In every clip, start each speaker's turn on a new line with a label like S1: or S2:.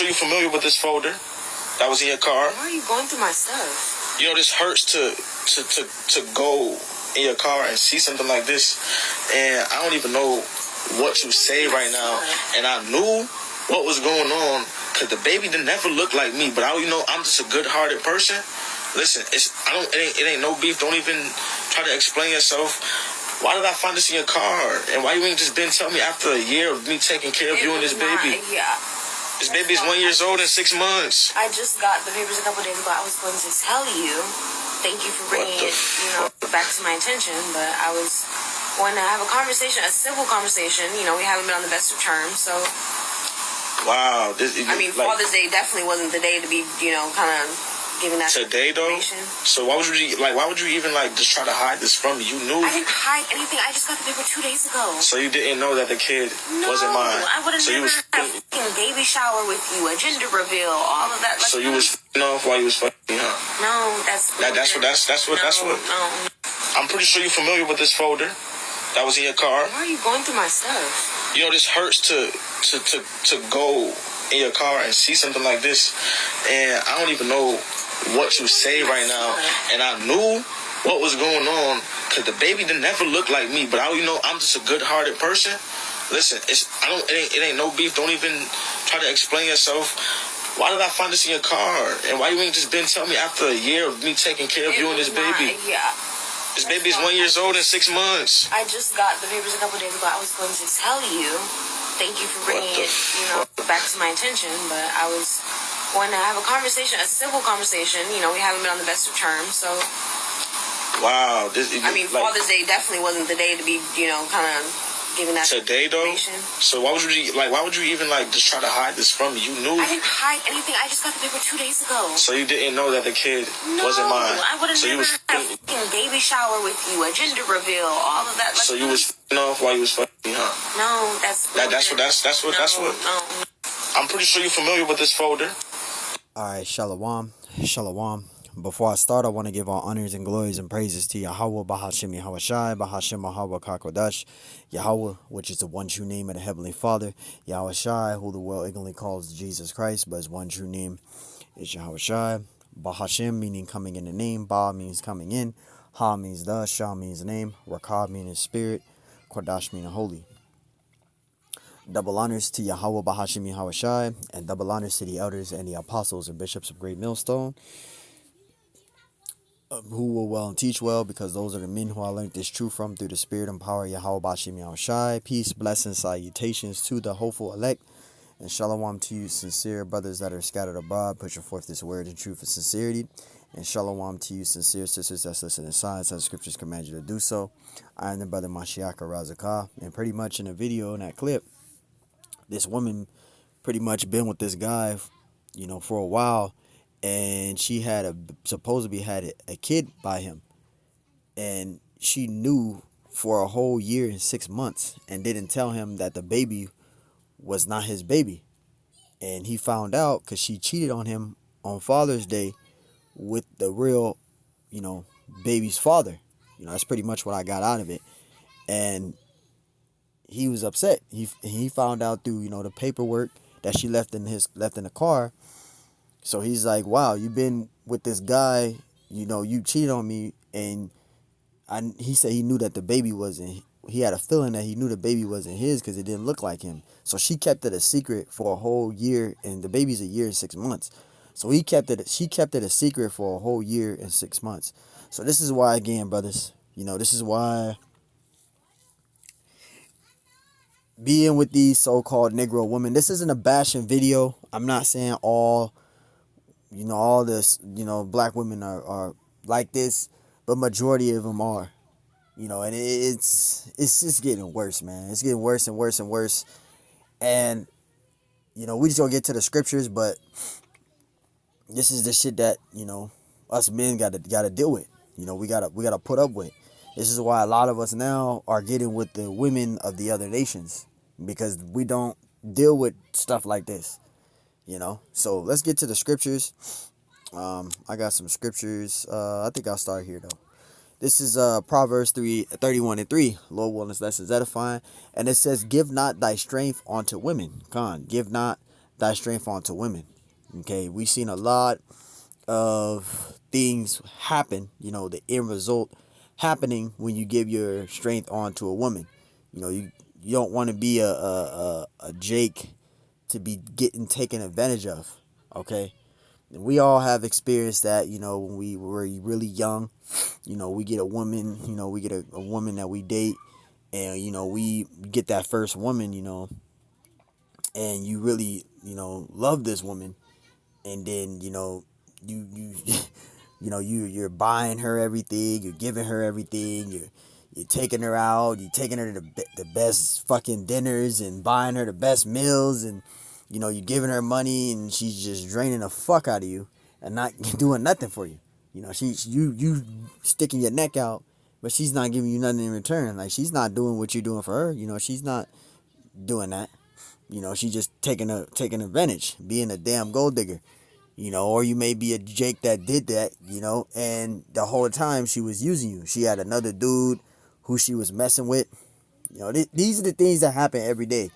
S1: sure you're familiar with this folder that was in your car.
S2: Why are you going through my stuff?
S1: You know, this hurts to go in your car and see something like this, and I don't even know what to say right now. And I knew what was going on because the baby didn't never look like me, but I'm just a good-hearted person. Listen, it ain't no beef. Don't even try to explain yourself. Why did I find this in your car? And why you ain't just been telling me after a year of me taking care of you and this baby?
S2: Yeah.
S1: This baby is 1 year old and 6 months.
S2: I just got the papers a couple days ago. I was going to tell you, thank you for bringing it, back to my attention, but I was going to have a conversation, a civil conversation. We haven't been on the best of terms, so.
S1: Wow.
S2: Father's Day definitely wasn't the day to be, kind of giving that
S1: today though. So why would you even just try to hide this from me? You knew.
S2: I didn't hide anything. I just got the paper 2 days ago.
S1: So you didn't know that the kid wasn't mine.
S2: I would have never had a fucking baby shower with you, a gender reveal, all of that.
S1: So you was off while you was fucking me, huh?
S2: No, that's what. No.
S1: I'm pretty sure you're familiar with this folder that was in your car.
S2: Why are you going through my stuff?
S1: You know, this hurts to go in your car and see something like this, and I don't even know what to say right now. And I knew what was going on because the baby didn't never look like me, but I'm just a good-hearted person. Listen, it ain't no beef. Don't even try to explain yourself. Why did I find this in your car? And why you ain't just been telling me after a year of me taking care of you and this baby?
S2: Yeah.
S1: This baby is 1 year old and 6 months.
S2: I just got the papers a couple days ago. I was going to tell you, thank you for bringing it, back to my attention, but I was going to have a conversation, a civil conversation. We haven't been on the best of terms, so.
S1: Wow.
S2: Father's Day definitely wasn't the day to be, kind of giving that
S1: today though. So why would you even just try to hide this from me? You knew.
S2: I didn't hide anything. I just got the paper 2 days ago.
S1: So you didn't know that the kid wasn't mine.
S2: I would have never had a fucking baby shower with you, a gender reveal, all of that.
S1: So you was off while you was fucking me, huh?
S2: No, that's what. No.
S1: I'm pretty sure you're familiar with this folder.
S3: Alright, Shalom. Before I start, I want to give all honors and glories and praises to Yahweh, Bahashim Yahweh Shai, Bahashim Yahweh Kakodash, Yahweh, which is the one true name of the Heavenly Father, Yahweh Shai, who the world ignorantly calls Jesus Christ, but his one true name is Yahweh Shai. Bahashim, meaning coming in the name, Ba means coming in, Ha means the, Shah means name, Rakab meaning spirit, Kodash meaning holy. Double honors to Yahweh, Bahashim Yahweh Shai, and double honors to the elders and the apostles and bishops of Great Millstone, who will well and teach well, because those are the men who I learned this truth from through the spirit and power of Yahweh Bashim Yahweh Shai. Peace, blessings, salutations to the hopeful elect, and shalom to you sincere brothers that are scattered abroad, pushing forth this word in truth and sincerity. And shalom to you sincere sisters that's listening in silence as the scriptures command you to do so. I am the brother Mashiach Razakah, and pretty much in the video, in that clip, this woman pretty much been with this guy, for a while, and she supposedly had a kid by him, and she knew for a whole year and 6 months and didn't tell him that the baby was not his baby. And he found out because she cheated on him on Father's Day with the real, baby's father. That's pretty much what I got out of it. And he was upset. He found out through, the paperwork that she left in the car. So he's like, wow, you've been with this guy, you cheated on me. And he said he knew that the baby wasn't, he had a feeling that he knew the baby wasn't his because it didn't look like him. So she kept it a secret for a whole year, and the baby's a year and 6 months. So she kept it a secret for a whole year and 6 months. So this is why, again, brothers, this is why being with these so-called Negro women, this isn't a bashing video. I'm not saying all this, black women are like this, but majority of them are, and it's just getting worse, man. It's getting worse and worse and worse. And, we just gonna get to the scriptures, but this is the shit that, us men gotta deal with. We gotta put up with. This is why a lot of us now are getting with the women of the other nations, because we don't deal with stuff like this. So let's get to the scriptures. I got some scriptures. I think I'll start here though. This is Proverbs 31:3. Lord willing, lessons edifying. And it says, give not thy strength unto women. Give not thy strength onto women. Okay, we've seen a lot of things happen, the end result happening when you give your strength onto a woman. You don't want to be a Jake to be getting taken advantage of. Okay, and we all have experienced that, when we were really young. We get a woman, we get a woman that we date, and we get that first woman, and you really, love this woman, and then you you're buying her everything, you're giving her everything, you're taking her out, you're taking her to the best fucking dinners and buying her the best meals, and you're giving her money, and she's just draining the fuck out of you and not doing nothing for you. You sticking your neck out, but she's not giving you nothing in return. Like, she's not doing what you're doing for her. She's not doing that. She's just taking advantage, being a damn gold digger. Or you may be a Jake that did that, and the whole time she was using you. She had another dude who she was messing with. These are the things that happen every day.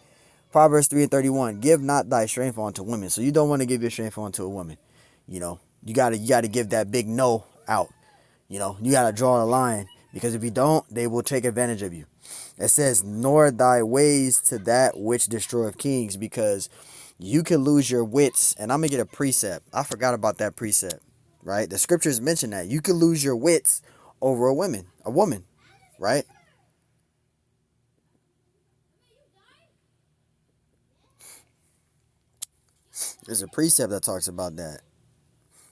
S3: Proverbs 3:31, give not thy strength unto women. So you don't want to give your strength unto a woman. You gotta give that big no out. You gotta draw a line, because if you don't, they will take advantage of you. It says, nor thy ways to that which destroyeth kings, because you can lose your wits. And I'm gonna get a precept. I forgot about that precept, right? The scriptures mention that you can lose your wits over a woman, right? There's a precept that talks about that.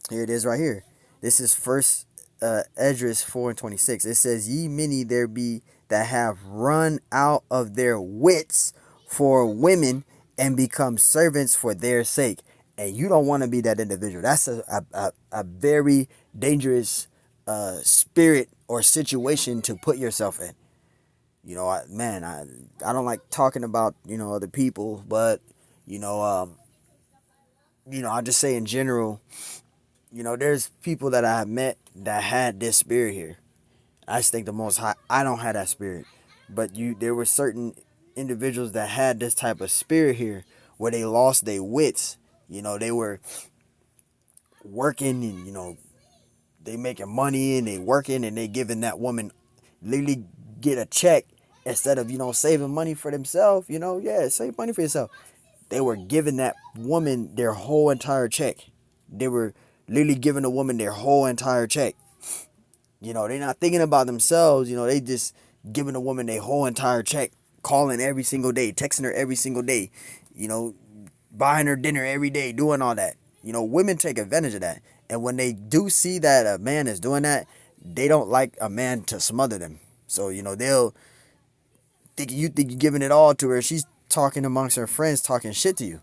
S3: Here it is right here. This is first Esdras 4:26. It says, ye many there be that have run out of their wits for women and become servants for their sake. And you don't want to be that individual. That's a very dangerous spirit or situation to put yourself in. I don't like talking about, other people, but, I just say in general, there's people that I have met that had this spirit here. I just think the Most High, I don't have that spirit. But there were certain individuals that had this type of spirit here where they lost their wits. They were working, and, they making money, and they working, and they giving that woman literally get a check instead of, saving money for themselves. Yeah, save money for yourself. They were giving that woman their whole entire check. They were literally giving the woman their whole entire check. They're not thinking about themselves. They just giving the woman their whole entire check, calling every single day, texting her every single day, buying her dinner every day, doing all that. Women take advantage of that. And when they do see that a man is doing that, they don't like a man to smother them. So, they'll think you're giving it all to her. She's talking amongst her friends, talking shit to you,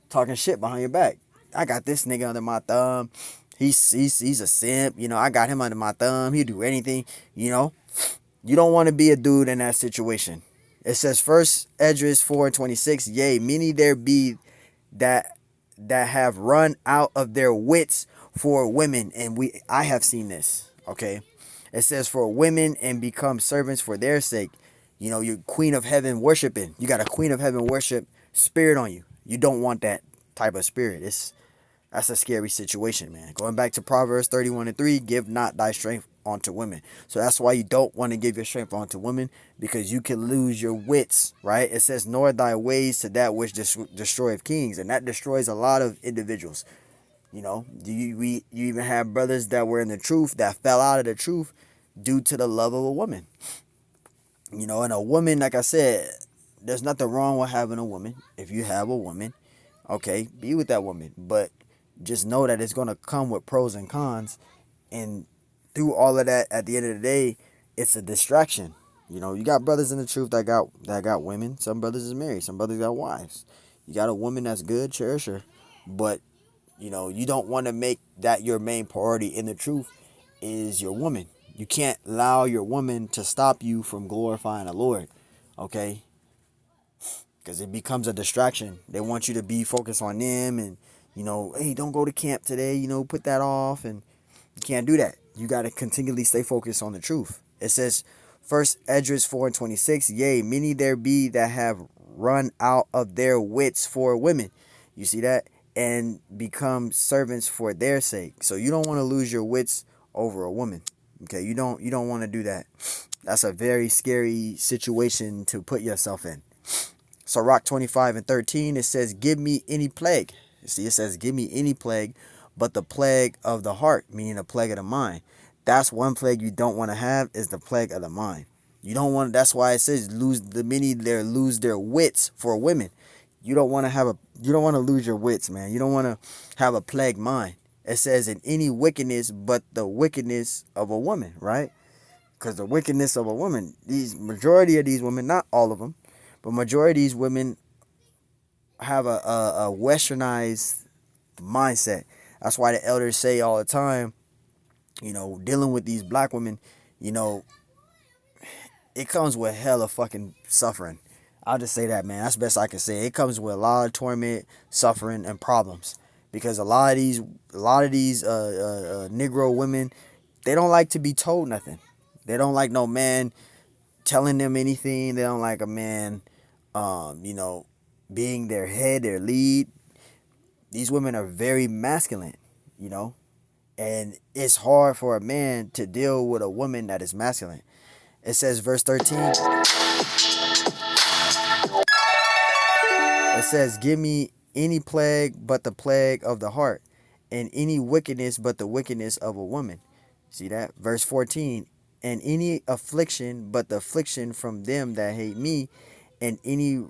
S3: talking shit behind your back. I got this nigga under my thumb. He's a simp. I got him under my thumb. He'll do anything. You don't want to be a dude in that situation. It says first Esdras 4:26. Yea, many there be that have run out of their wits for women, and I have seen this. Okay, it says for women and become servants for their sake. You're queen of heaven worshiping. You got a queen of heaven worship spirit on you. You don't want that type of spirit. That's a scary situation, man. Going back to Proverbs 31:3, give not thy strength unto women. So that's why you don't want to give your strength unto women, because you can lose your wits, right? It says, nor thy ways to that which destroyeth kings. And that destroys a lot of individuals. You even have brothers that were in the truth that fell out of the truth due to the love of a woman. And a woman, like I said, there's nothing wrong with having a woman. If you have a woman, okay, be with that woman. But just know that it's going to come with pros and cons. And through all of that, at the end of the day, it's a distraction. You got brothers in the truth that got women. Some brothers is married. Some brothers got wives. You got a woman that's good, cherish her. But, you don't want to make that your main priority in the truth is your woman. You can't allow your woman to stop you from glorifying the Lord, okay? Because it becomes a distraction. They want you to be focused on them and, hey, don't go to camp today, put that off. And you can't do that. You got to continually stay focused on the truth. It says, first Esdras 4:26, yea, many there be that have run out of their wits for women. You see that? and become servants for their sake. So you don't want to lose your wits over a woman. Okay, you don't want to do that. That's a very scary situation to put yourself in. So Rock 25:13, it says, give me any plague. See, it says, give me any plague, but the plague of the heart, meaning the plague of the mind. That's one plague you don't want to have, is the plague of the mind. You don't want. That's why it says lose the many there lose their wits for women. You don't want to have a. You don't want to lose your wits, man. You don't want to have a plagued mind. It says in any wickedness, but the wickedness of a woman, right? Because the wickedness of a woman, these majority of these women, not all of them, but majority of these women have a westernized mindset. That's why the elders say all the time, dealing with these black women, you know, it comes with hella fucking suffering. I'll just say that, man. That's the best I can say. It comes with a lot of torment, suffering, and problems. Because a lot of these Negro women, they don't like to be told nothing. They don't like no man telling them anything. They don't like a man, being their head, their lead. These women are very masculine, and it's hard for a man to deal with a woman that is masculine. It says, verse 13, it says, give me any plague but the plague of the heart, and any wickedness but the wickedness of a woman. See that? Verse 14, and any affliction but the affliction from them that hate me, and any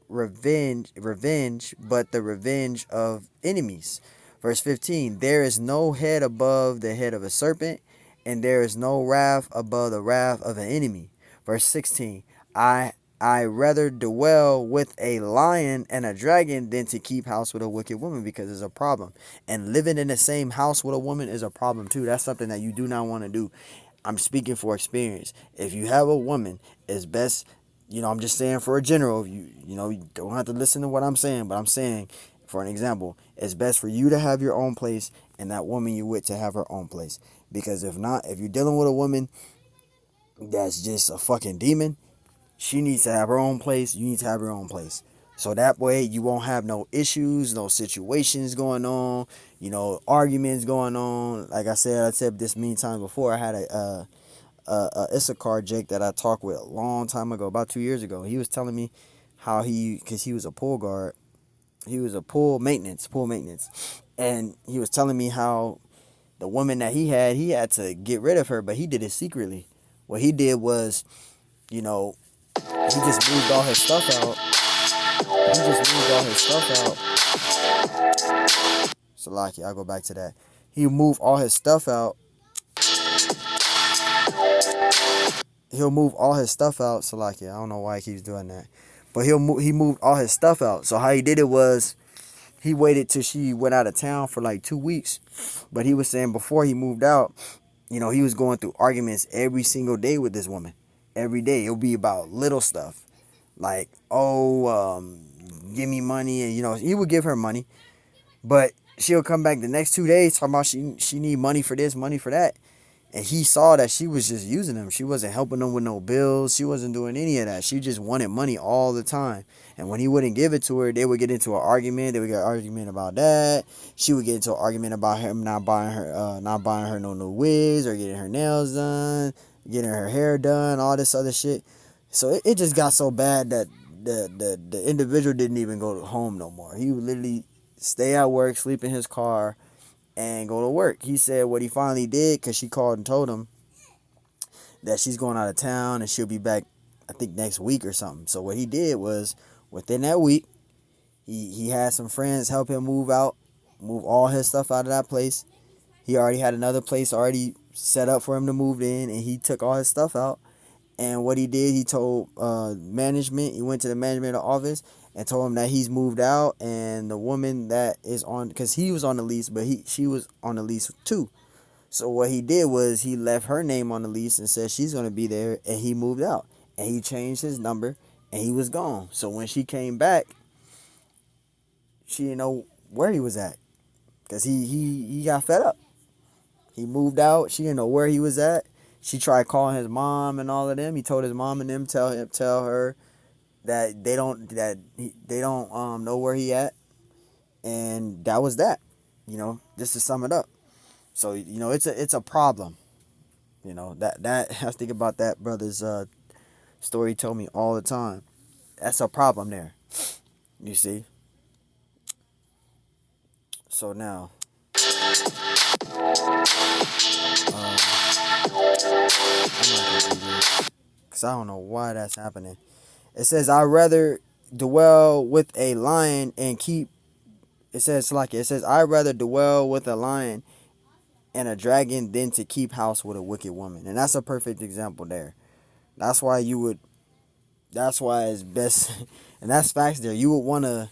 S3: revenge but the revenge of enemies. Verse 15, there is no head above the head of a serpent, and there is no wrath above the wrath of an enemy. Verse 16, I rather dwell with a lion and a dragon than to keep house with a wicked woman, because it's a problem. And living in the same house with a woman is a problem too. That's something that you do not want to do. I'm speaking for experience. If you have a woman, it's best, I'm just saying for a general, you don't have to listen to what I'm saying, but I'm saying for an example, it's best for you to have your own place and that woman you with to have her own place. Because if not, if you're dealing with a woman that's just a fucking demon, she needs to have her own place. You need to have your own place. So that way you won't have no issues, no situations going on, arguments going on. Like I said this many times before. I had a Issachar Jake that I talked with a long time ago, about 2 years ago. He was telling me how because he was a pool guard. He was a pool maintenance. And he was telling me how the woman that he had to get rid of her, but he did it secretly. What he did was, he just moved all his stuff out. Salaki, I'll go back to that. He moved all his stuff out. Salaki, I don't know why he keeps doing that. But he moved all his stuff out. So how he did it was, he waited till she went out of town for like 2 weeks. But he was saying before he moved out, he was going through arguments every single day with this woman. Every day. It'll be about little stuff. Like, give me money. And, he would give her money. But she'll come back the next 2 days talking about she need money for this, money for that. And he saw that she was just using him. She wasn't helping him with no bills. She wasn't doing any of that. She just wanted money all the time. And when he wouldn't give it to her, they would get into an argument. They would get an argument about that. She would get into an argument about him not buying her no new wigs, or getting her nails done, getting her hair done, all this other shit. So it just got so bad that the individual didn't even go home no more. He would literally stay at work, sleep in his car, and go to work. He said what he finally did, because she called and told him that she's going out of town and she'll be back, I think, next week or something. So what he did was, within that week, he had some friends help him move all his stuff out of that place. He already had another place already set up for him to move in, and he took all his stuff out. And what he did, he told management, he went to the management office and told him that he's moved out, and the woman that is on, because he was on the lease, but she was on the lease too. So what he did was, he left her name on the lease and said she's going to be there, and he moved out. And he changed his number, and he was gone. So when she came back, she didn't know where he was at, because he got fed up. He moved out. She didn't know where he was at. She tried calling his mom and all of them. He told his mom and them tell her that they don't know where he at. And that was that. Just to sum it up. So, it's a problem. That I think about that brother's story he told me all the time. That's a problem there. You see? So now, because I don't know why that's happening. It says, I'd rather dwell with a lion and keep. It says, I'd rather dwell with a lion and a dragon than to keep house with a wicked woman. And that's a perfect example there. That's why that's why it's best. And that's facts there. You would want to,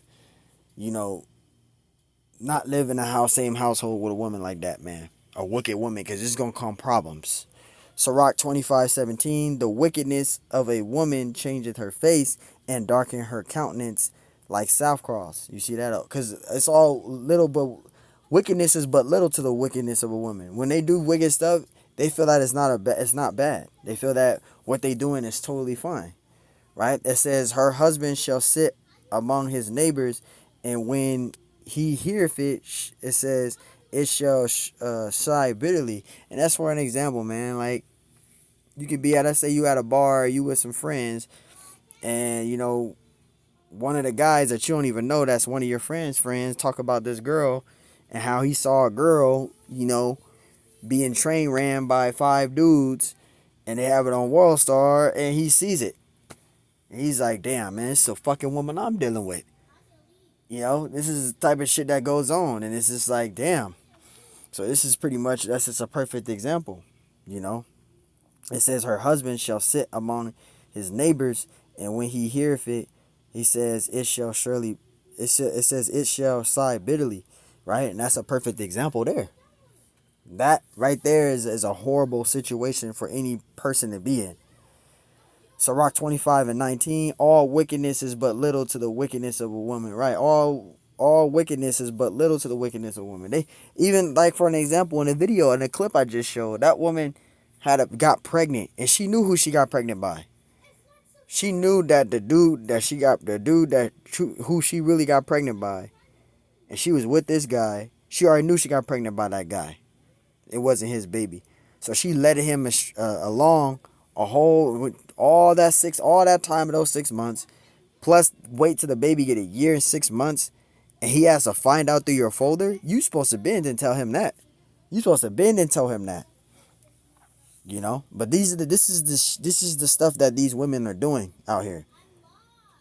S3: you know, not live in a same household with a woman like that, man. A wicked woman, because it's going to come problems. Sirach 25:17, the wickedness of a woman changeth her face and darken her countenance like sackcloth. You see that? Because it's all little, but wickedness is but little to the wickedness of a woman. When they do wicked stuff, they feel that it's not bad. They feel that what they doing is totally fine, right? It says, her husband shall sit among his neighbors, and when he heareth it, it says, it shall sigh bitterly. And that's for an example, man. Like, you could be at, let's say you at a bar, you with some friends, and one of the guys that you don't even know, that's one of your friends talk about this girl and how he saw a girl, being train ran by 5 dudes, and they have it on World Star, and he sees it. And he's like, damn, man, it's a fucking woman I'm dealing with. This is the type of shit that goes on, and it's just like, damn. So this is pretty much, that's just a perfect example, It says, her husband shall sit among his neighbors, and when he heareth it, he says, it says, it shall sigh bitterly, right? And that's a perfect example there. That right there is a horrible situation for any person to be in. Sirach 25:19, all wickedness is but little to the wickedness of a woman, right? All wickedness is but little to the wickedness of a woman. They even, like, for an example, in the video, in the clip I just showed, that woman got pregnant, and she knew who she got pregnant by. She knew that who she really got pregnant by, and she was with this guy. She already knew she got pregnant by that guy. It wasn't his baby, so she led him along all that time of those 6 months, plus wait till the baby get a year and 6 months, and he has to find out through your folder. You supposed to bend and tell him that. But this is the stuff that these women are doing out here,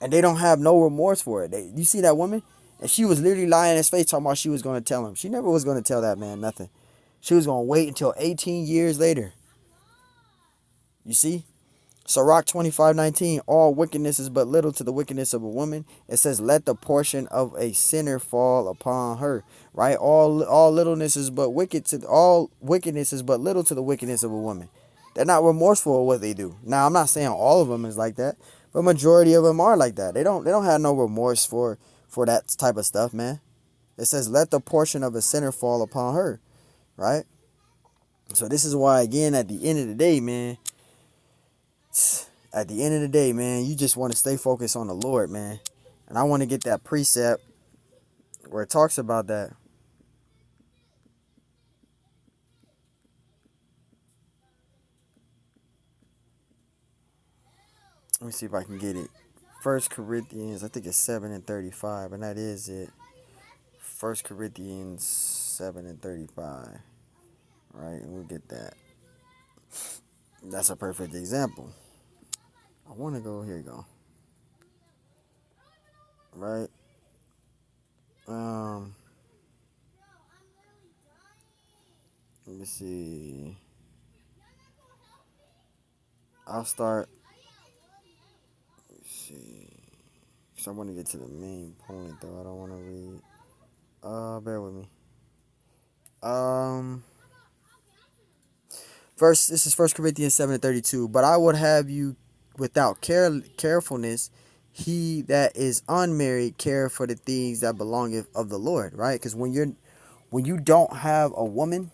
S3: and they don't have no remorse for it. You see that woman, and she was literally lying in his face talking about she was going to tell him. She never was going to tell that man nothing. She was going to wait until 18 years later. You see? Sirach 25:19, all wickedness is but little to the wickedness of a woman. It says, let the portion of a sinner fall upon her. Right? All wickedness is but little to the wickedness of a woman. They're not remorseful of what they do. Now, I'm not saying all of them is like that, but majority of them are like that. They don't have no remorse for that type of stuff, man. It says, let the portion of a sinner fall upon her. Right? So this is why, again, at the end of the day, man, you just want to stay focused on the Lord, man. And I want to get that precept where it talks about that. Let me see if I can get it. 1 Corinthians, I think it's 7:35, and that is it. 1 Corinthians 7:35. Right, and we'll get that. That's a perfect example. I want to go, here you go. Right? Let me see. I'll start. Let's see. So I want to get to the main point, though. I don't want to read. Bear with me. This is 1 Corinthians 7:32. But I would have you without carefulness, he that is unmarried care for the things that belongeth of the Lord, right? Because when you don't have a woman,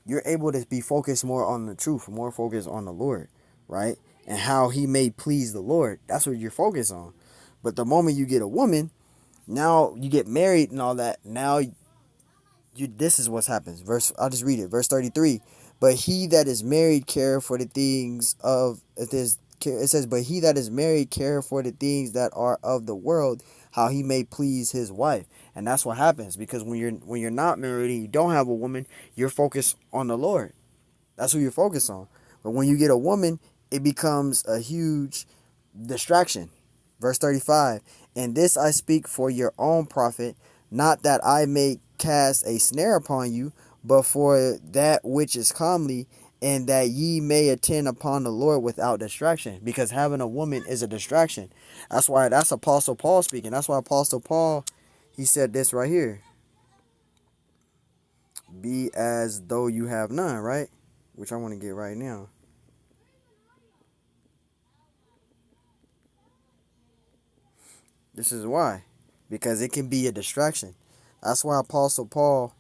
S3: you're able to be focused more on the truth, more focused on the Lord, right? And how he may please the Lord. That's what you're focused on. But the moment you get a woman, Now you get married and all that. Now this is what happens. I'll just read it. Verse 33. But he that is married care for the things of it says, but he that is married care for the things that are of the world, how he may please his wife. And that's what happens, because when you're not married and you don't have a woman, you're focused on the Lord. That's who you're focused on. But when you get a woman, it becomes a huge distraction. Verse 35. And this I speak for your own profit, not that I may cast a snare upon you, but for that which is comely, and that ye may attend upon the Lord without distraction. Because having a woman is a distraction. That's Apostle Paul speaking. That's why Apostle Paul, he said this right here. Be as though you have none, right? Which I want to get right now. This is why. Because it can be a distraction. That's why Apostle Paul,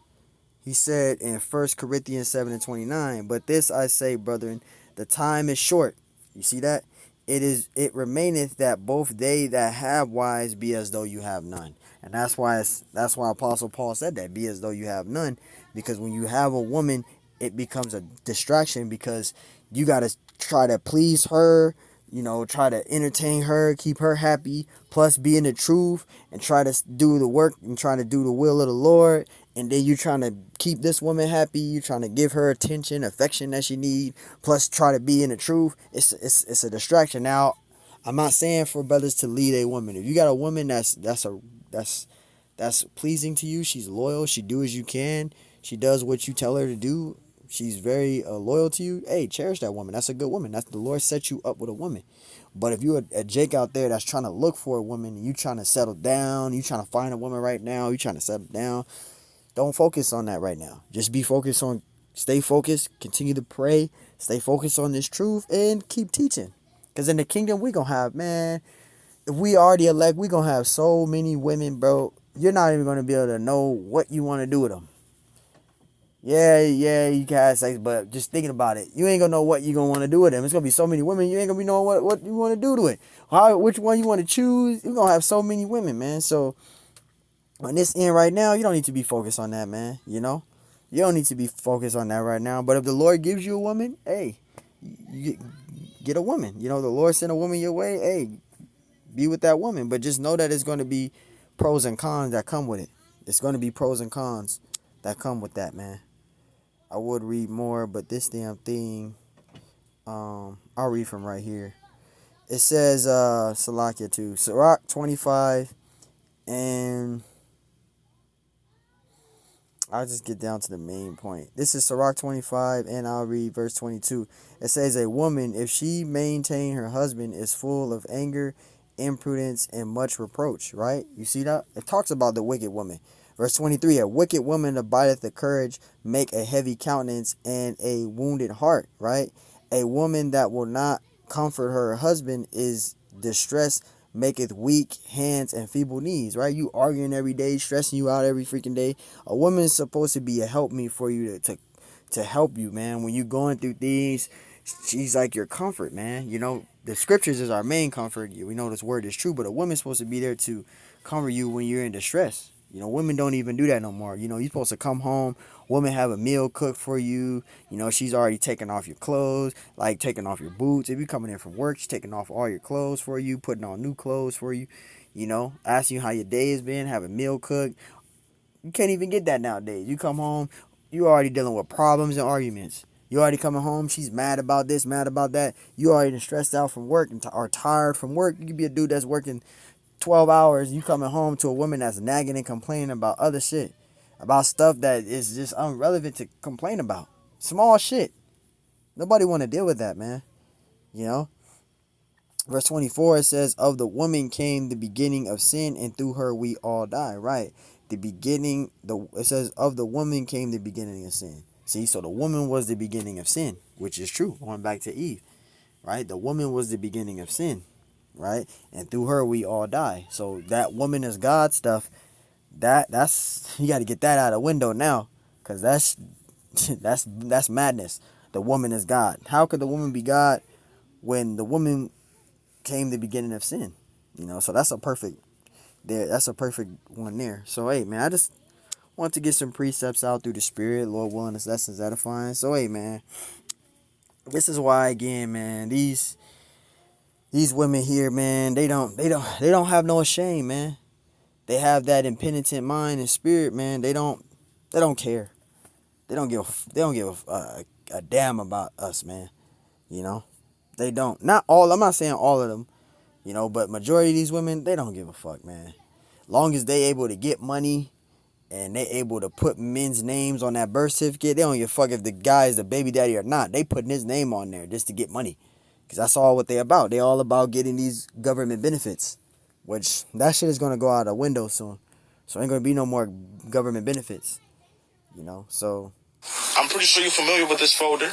S3: he said in 1 Corinthians 7:29, but this I say, brethren, the time is short. You see that? It remaineth that both they that have wives be as though you have none. And that's why Apostle Paul said that, be as though you have none. Because when you have a woman, it becomes a distraction, because you got to try to please her, try to entertain her, keep her happy, plus be in the truth and try to do the work and try to do the will of the Lord. And then you're trying to keep this woman happy. You're trying to give her attention, affection that she needs, plus try to be in the truth. It's a distraction. Now, I'm not saying for brothers to lead a woman. If you got a woman that's pleasing to you, she's loyal, she do as you can, she does what you tell her to do, she's very loyal to you, hey, cherish that woman. That's a good woman. That's the Lord set you up with a woman. But if you're a Jake out there that's trying to look for a woman, and you trying to settle down, you trying to find a woman right now, you trying to settle down, don't focus on that right now. Just stay focused, continue to pray, stay focused on this truth, and keep teaching. Because in the kingdom, we going to have, man, if we already elect, we going to have so many women, bro. You're not even going to be able to know what you want to do with them. Yeah, you can have sex, but just thinking about it, you ain't going to know what you're going to want to do with them. It's going to be so many women, you ain't going to be knowing what you want to do to it. Which one you want to choose. You're going to have so many women, man. So, on this end right now, you don't need to be focused on that, man. You don't need to be focused on that right now. But if the Lord gives you a woman, hey, you get a woman. The Lord sent a woman your way, hey, be with that woman. But just know that it's going to be pros and cons that come with it. It's going to be pros and cons that come with that, man. I would read more, but this damn thing, I'll read from right here. It says, Salakia too, Sirach 25, and I'll just get down to the main point. This is Sirach 25, and I'll read verse 22. It says, a woman, if she maintain her husband, is full of anger, imprudence, and much reproach, right? You see that? It talks about the wicked woman. Verse 23, a wicked woman abideth the courage, make a heavy countenance, and a wounded heart, right? A woman that will not comfort her husband is distressed, maketh weak hands and feeble knees, right? You arguing every day, stressing you out every freaking day. A woman is supposed to be a helpmeet for you to help you, man. When you're going through things, she's like your comfort, man. The scriptures is our main comfort. We know this word is true, but a woman's supposed to be there to comfort you when you're in distress. Women don't even do that no more. You're supposed to come home, woman have a meal cooked for you. She's already taking off your clothes, like taking off your boots. If you're coming in from work, she's taking off all your clothes for you, putting on new clothes for you, asking you how your day has been, have a meal cooked. You can't even get that nowadays. You come home, you already dealing with problems and arguments. You already coming home, she's mad about this, mad about that. You already stressed out from work and are tired from work. You could be a dude that's working 12 hours, you coming home to a woman that's nagging and complaining about other shit, about stuff that is just irrelevant to complain about. Small shit. Nobody want to deal with that, man. Verse 24, it says, of the woman came the beginning of sin, and through her we all die, right? It says, of the woman came the beginning of sin. See, so the woman was the beginning of sin, which is true, going back to Eve, right? The woman was the beginning of sin, right? And through her we all die. So that woman is God stuff, that's you got to get that out of the window now, because that's madness. The woman is God. How could the woman be God when the woman came the beginning of sin? So that's a perfect there. That's a perfect one there. So hey, man, I just want to get some precepts out through the spirit. Lord willing, this lesson's edifying. So hey, man, this is why again, man. These women here, man, they don't have no shame, man. They have that impenitent mind and spirit, man. They don't care. They don't give a damn about us, man. You know, they don't. Not all. I'm not saying all of them. You know, but majority of these women, they don't give a fuck, man. Long as they able to get money and they able to put men's names on that birth certificate, they don't give a fuck if the guy is the baby daddy or not. They putting his name on there just to get money. Because that's all what they about. They all about getting these government benefits. Which, that shit is going to go out the window soon. So ain't going to be no more government benefits. You know, so.
S1: I'm pretty sure you're familiar with this folder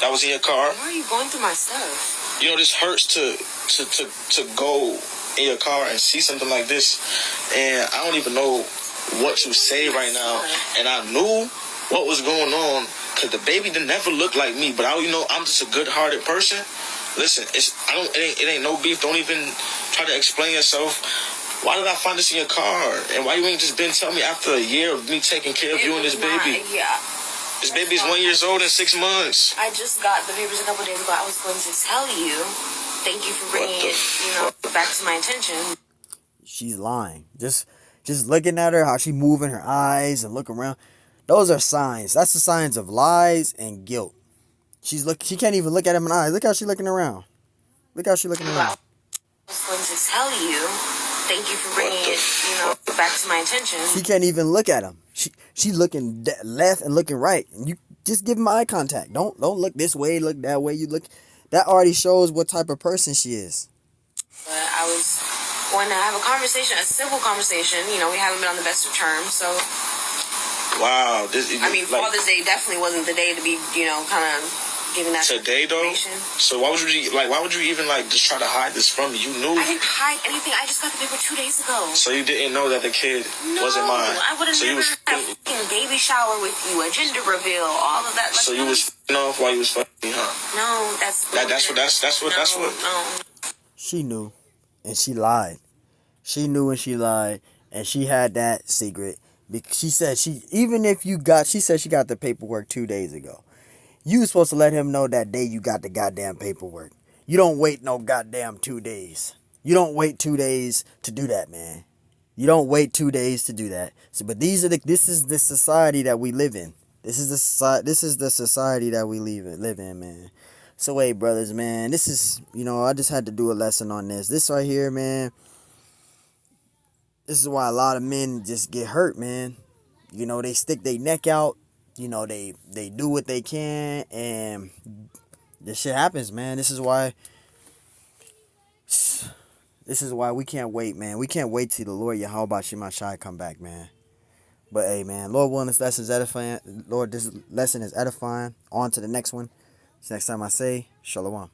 S1: that was in your car.
S2: Why are you going through my stuff?
S1: You know, this hurts to go in your car and see something like this. And I don't even know what to say right now. And I knew what was going on because the baby didn't never look like me. But I'm just a good-hearted person. Listen, it ain't no beef. Don't even try to explain yourself. Why did I find this in your car? And why you ain't just been telling me after a year of me taking care of you and this baby?
S2: Yeah.
S1: This baby's 1 year old and 6 months.
S2: I just got the papers a couple days ago. I was going to tell you. Thank you for bringing it, back to my attention.
S3: She's lying. Just looking at her, how she moving her eyes and look around. Those are signs. That's the signs of lies and guilt. She can't even look at him in the eyes. Look how she looking around. Look how she looking around.
S2: I was going to tell you. Thank you for bringing it, back to my attention.
S3: She can't even look at him. She looking left and looking right. And you just give him eye contact. Don't look this way, look that way. You look. That already shows what type of person she is.
S2: But I was going to have a conversation, a simple conversation. We haven't been on the best of terms, so.
S1: Wow.
S2: Father's Day definitely wasn't the day to be, kind of giving that
S1: today though. So why would you even just try to hide this from me? You knew.
S2: I didn't hide anything. I just got the paper 2 days ago.
S1: So you didn't know that the kid wasn't mine.
S2: I would have never had a fucking baby shower with you, a gender reveal, all of that.
S1: So you was off while you was fucking me, huh?
S2: No, that's what. No.
S3: She knew, and she lied. She knew and she lied, and she had that secret. She said she said she got the paperwork 2 days ago. You was supposed to let him know that day you got the goddamn paperwork. You don't wait no goddamn 2 days. You don't wait 2 days to do that, man. You don't wait 2 days to do that. So, but this is the society that we live in. This is the society that we live in, man. So hey, brothers, man, this is, I just had to do a lesson on this. This right here, man. This is why a lot of men just get hurt, man. They stick their neck out. They do what they can, and this shit happens, man. This is why we can't wait, man. We can't wait till the Lord Yahweh Shemashai come back, man. But hey, man, Lord willing, this lesson is edifying. Lord, this lesson is edifying. On to the next one. Next time I say, Shalom.